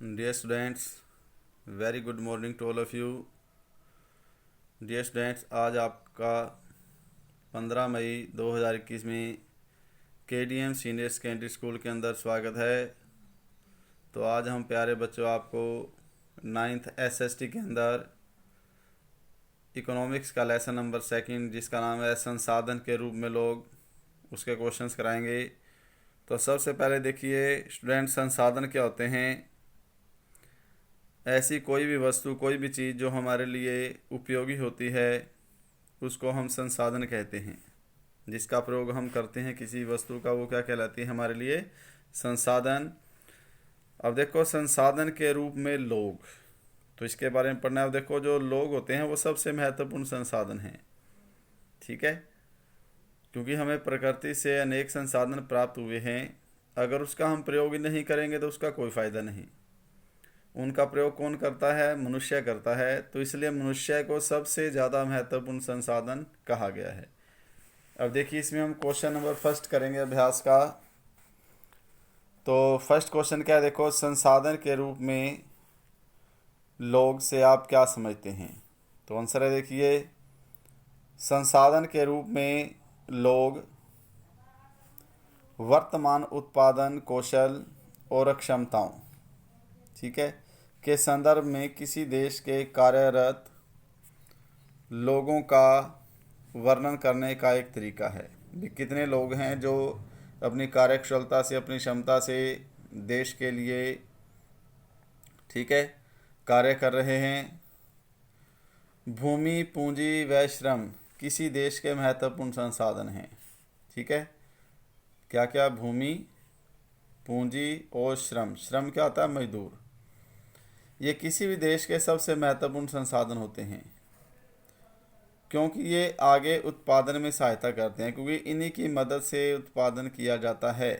Dear students, very good morning to all of you. Dear students, आज आपका 15 मई 2021 में KDM senior secondary school के अंदर स्वागत है। तो आज हम प्यारे बच्चों आपको 9th SST के अंदर इकोनॉमिक्स का लेसन नंबर 2 जिसका नाम है संसाधन के रूप में लोग, उसके क्वेश्चंस कराएंगे। तो सबसे पहले देखिए स्टूडेंट, संसाधन क्या होते हैं। ऐसी कोई भी वस्तु, कोई भी चीज़ जो हमारे लिए उपयोगी होती है उसको हम संसाधन कहते हैं। जिसका प्रयोग हम करते हैं किसी वस्तु का, वो क्या कहलाती है हमारे लिए? संसाधन। अब देखो संसाधन के रूप में लोग, तो इसके बारे में पढ़ना है। अब देखो जो लोग होते हैं वो सबसे महत्वपूर्ण संसाधन हैं, ठीक है, क्योंकि हमें प्रकृति से अनेक संसाधन प्राप्त हुए हैं। अगर उसका हम प्रयोग ही नहीं करेंगे तो उसका कोई फ़ायदा नहीं। उनका प्रयोग कौन करता है? मनुष्य करता है। तो इसलिए मनुष्य को सबसे ज़्यादा महत्वपूर्ण संसाधन कहा गया है। अब देखिए इसमें हम क्वेश्चन नंबर फर्स्ट करेंगे अभ्यास का। तो फर्स्ट क्वेश्चन क्या है? देखो, संसाधन के रूप में लोग से आप क्या समझते हैं? तो आंसर है, देखिए, संसाधन के रूप में लोग वर्तमान उत्पादन कौशल और क्षमताओं, ठीक है, के संदर्भ में किसी देश के कार्यरत लोगों का वर्णन करने का एक तरीका है। भी कितने लोग हैं जो अपनी कार्यकुशलता से, अपनी क्षमता से देश के लिए, ठीक है, कार्य कर रहे हैं। भूमि, पूंजी व श्रम किसी देश के महत्वपूर्ण संसाधन हैं, ठीक है। क्या क्या? भूमि, पूंजी और श्रम। श्रम क्या होता है? मजदूर। ये किसी भी देश के सबसे महत्वपूर्ण संसाधन होते हैं, क्योंकि ये आगे उत्पादन में सहायता करते हैं, क्योंकि इन्हीं की मदद से उत्पादन किया जाता है।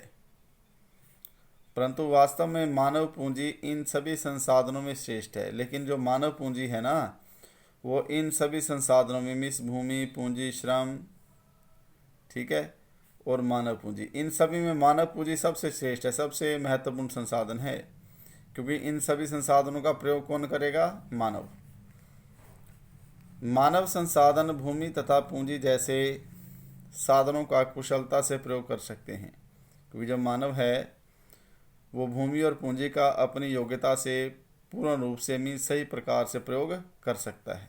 परंतु वास्तव में मानव पूंजी इन सभी संसाधनों में श्रेष्ठ है। लेकिन जो मानव पूंजी है ना, वो इन सभी संसाधनों में मिस भूमि, पूंजी, श्रम, ठीक है, और मानव पूंजी, इन सभी में मानव पूंजी सबसे श्रेष्ठ है, सबसे महत्वपूर्ण संसाधन है, क्योंकि इन सभी संसाधनों का प्रयोग कौन करेगा? मानव। मानव संसाधन भूमि तथा पूंजी जैसे साधनों का कुशलता से प्रयोग कर सकते हैं, क्योंकि जो मानव है वो भूमि और पूंजी का अपनी योग्यता से पूर्ण रूप से सही प्रकार से प्रयोग कर सकता है।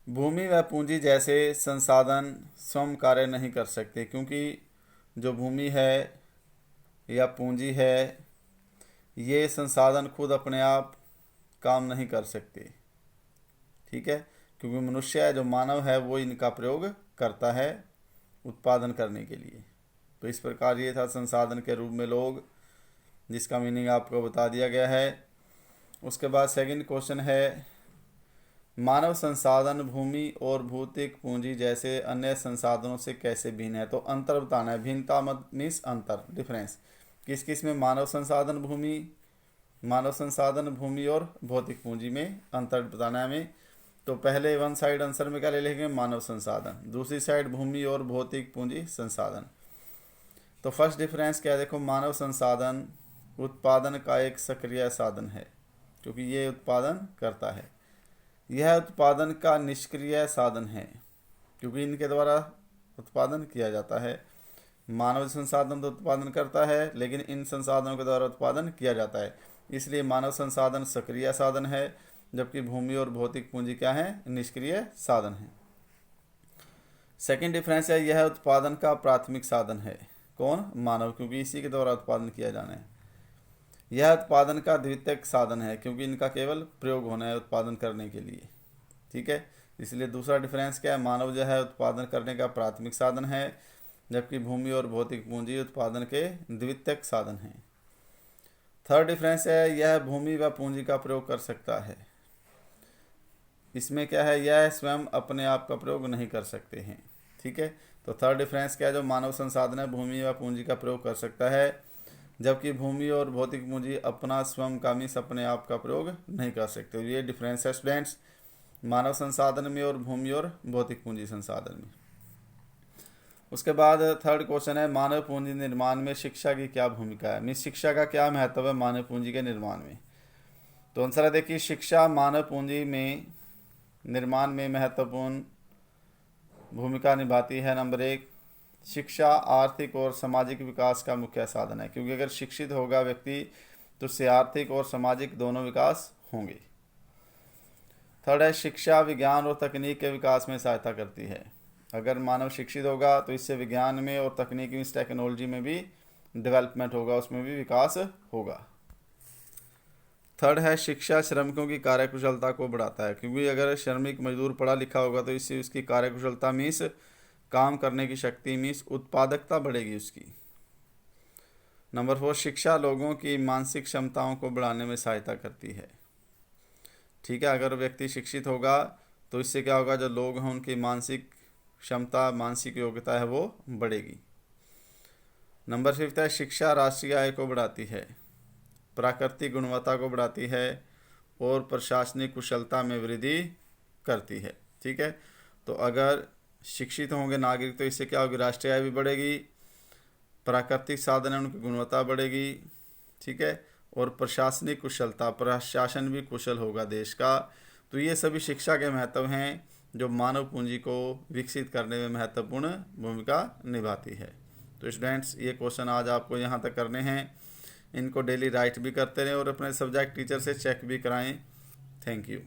भूमि व पूंजी जैसे संसाधन स्वयं कार्य नहीं कर सकते, क्योंकि जो भूमि है या पूंजी है, ये संसाधन खुद अपने आप काम नहीं कर सकते, ठीक है, क्योंकि मनुष्य है, जो मानव है, वो इनका प्रयोग करता है उत्पादन करने के लिए। तो इस प्रकार ये था संसाधन के रूप में लोग, जिसका मीनिंग आपको बता दिया गया है। उसके बाद सेकंड क्वेश्चन है, मानव संसाधन भूमि और भौतिक पूंजी जैसे अन्य संसाधनों से कैसे भिन्न है? तो अंतर बताना है। भिन्नता मत मीन्स अंतर, डिफरेंस। किस किस में? मानव संसाधन भूमि और भौतिक पूंजी में अंतर बताना है हमें। तो पहले वन साइड आंसर में क्या ले लेंगे? मानव संसाधन, दूसरी साइड भूमि और भौतिक पूंजी संसाधन। तो फर्स्ट डिफरेंस क्या है? देखो, मानव संसाधन उत्पादन का एक सक्रिय साधन है, क्योंकि ये उत्पादन करता है। यह उत्पादन का निष्क्रिय साधन है, क्योंकि इनके द्वारा उत्पादन किया जाता है। मानव संसाधन तो उत्पादन करता है, लेकिन इन संसाधनों के द्वारा उत्पादन किया जाता है, इसलिए मानव संसाधन सक्रिय साधन है, जबकि भूमि और भौतिक पूंजी क्या है? निष्क्रिय साधन है। सेकंड डिफरेंस है, यह उत्पादन का प्राथमिक साधन है। कौन? मानव, क्योंकि इसी के द्वारा उत्पादन किया जाना है। यह उत्पादन का द्वितीयक साधन है, क्योंकि इनका केवल प्रयोग होना है उत्पादन करने के लिए, ठीक है। इसलिए दूसरा डिफरेंस क्या है? मानव जो है उत्पादन करने का प्राथमिक साधन है, जबकि भूमि और भौतिक पूंजी उत्पादन के द्वितीयक साधन हैं। थर्ड डिफरेंस है, यह भूमि व पूंजी का प्रयोग कर सकता है। इसमें क्या है? यह स्वयं अपने आप का प्रयोग नहीं कर सकते हैं, ठीक है। तो थर्ड डिफरेंस क्या है? जो मानव संसाधन है भूमि व पूंजी का प्रयोग कर सकता है, जबकि भूमि और भौतिक पूंजी अपना स्वयं का मीन्स अपने आप का प्रयोग नहीं कर सकते। ये डिफरेंस है स्टूडेंट्स, मानव संसाधन में और भूमि और भौतिक पूंजी संसाधन में। उसके बाद थर्ड क्वेश्चन है मानव पूंजी निर्माण में शिक्षा की क्या भूमिका है, मीन्स शिक्षा का क्या महत्व है मानव पूंजी के निर्माण में। तो आंसर है देखिए, शिक्षा मानव पूंजी में निर्माण में महत्वपूर्ण भूमिका निभाती है। नंबर 1, शिक्षा आर्थिक और सामाजिक विकास का मुख्य साधन है, क्योंकि अगर शिक्षित होगा व्यक्ति तो उससे आर्थिक और सामाजिक दोनों विकास होंगे। थर्ड है, शिक्षा विज्ञान और तकनीक के विकास में सहायता करती है। अगर मानव शिक्षित होगा तो इससे विज्ञान में और तकनीकी में, टेक्नोलॉजी में भी डेवलपमेंट होगा, उसमें भी विकास होगा। थर्ड है, शिक्षा श्रमिकों की कार्यकुशलता को बढ़ाता है, क्योंकि अगर श्रमिक मजदूर पढ़ा लिखा होगा तो इससे उसकी कार्यकुशलता मीन्स काम करने की शक्ति मीन्स उत्पादकता बढ़ेगी उसकी। नंबर 4, शिक्षा लोगों की मानसिक क्षमताओं को बढ़ाने में सहायता करती है। ठीक है, अगर व्यक्ति शिक्षित होगा तो इससे क्या होगा, जो लोग हैं उनकी मानसिक क्षमता, मानसिक योग्यता है वो बढ़ेगी। नंबर 5 है, शिक्षा राष्ट्रीय आय को बढ़ाती है, प्राकृतिक गुणवत्ता को बढ़ाती है और प्रशासनिक कुशलता में वृद्धि करती है। ठीक है, तो अगर शिक्षित होंगे नागरिक तो इससे क्या होगी, राष्ट्रीय आय भी बढ़ेगी, प्राकृतिक साधन है उनकी गुणवत्ता बढ़ेगी। ठीक है, और प्रशासनिक कुशलता, प्रशासन भी कुशल होगा देश का। तो ये सभी शिक्षा के महत्व हैं जो मानव पूंजी को विकसित करने में महत्वपूर्ण भूमिका निभाती है। तो स्टूडेंट्स, ये क्वेश्चन आज आपको यहाँ तक करने हैं, इनको डेली राइट भी करते रहें और अपने सब्जेक्ट टीचर से चेक भी कराएं। Thank you.